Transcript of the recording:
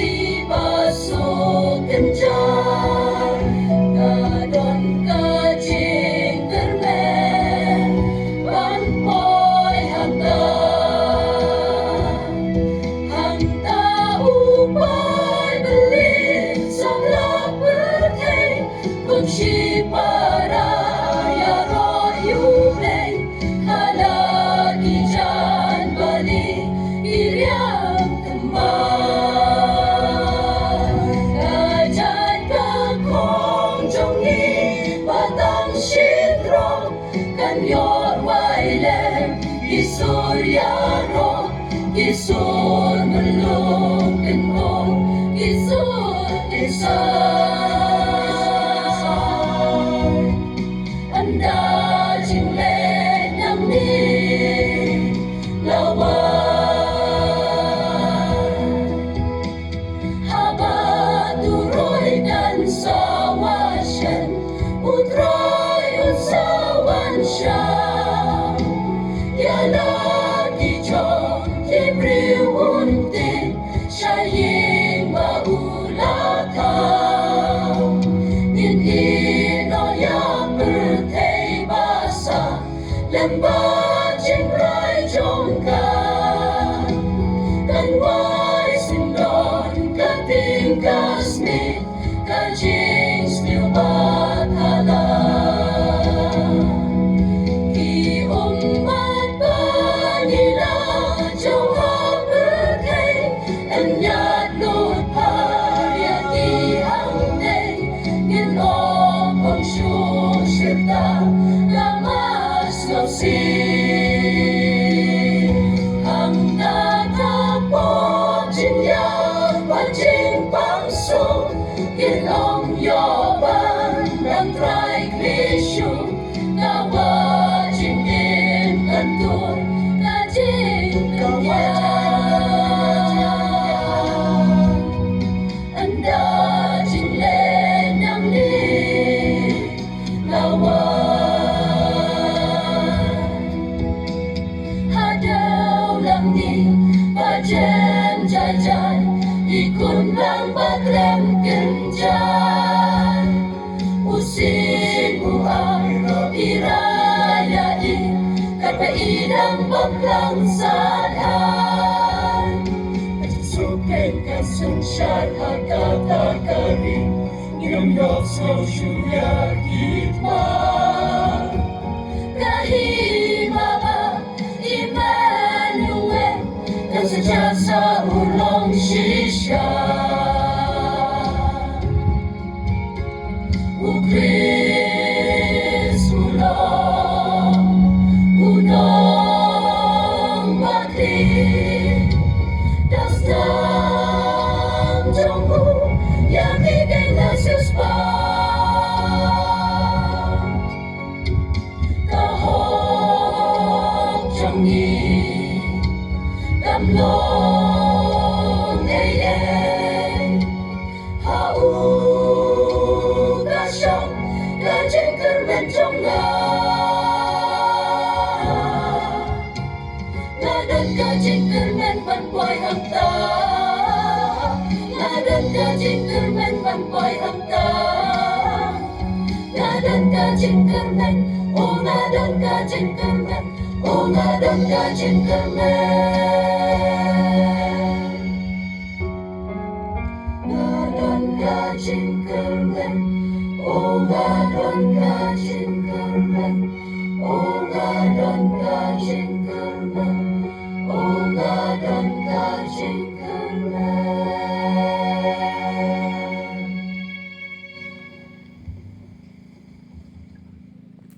dipasukin dyan. Kadon kajing kermen panpoy hangta upay beli samlak berteng kunci para yaro yubleng halagi jan bali iriang kembang kajan kakong jongi batang sidro kanyor wailem isur yaro isur melung kenong isur isang anda jingle nang ni lawan haba turoy dan sawasyan utroy usawan siya yalagi jong libriuntin siyaying maulakaw ninhino ya pertay basa lemba jingray jongka kanway sindon katingkas ni kajing still batala ki ummat panila jawab berkay enyat lut payati hangday ginom kong syusirta lamas ngawsi hangga kapok jinya wajing pangso ginom yoban ng triglisyo kawa jingin kantun kajing kanyan anda jingle nang ni lawan hadaw lang ni pajen jajan ikun lang bagrem kenjan usin buang irayai kapaidang baklang sadhan Suken kasunsyat hakatakari Ngayong sa syuya gitma Kahimaba Emmanuel Kasadya sa ulong sisya Ukris ulong unong bakit Dasdam jongku yang bikin Yesus bang Kahok jongi damlong eyeng Hau kasyong kajing kermen jongga Ngadan kajing kermen panpoy hangta Ngadan kajing kermen panpoy hangta Ngadan kajing kermen Oh ngadan kajing kermen Oh ngadan kajing kermen Ngadan kajing kermen Oh ngadan kajing kermen Oh ngadan kajing kermen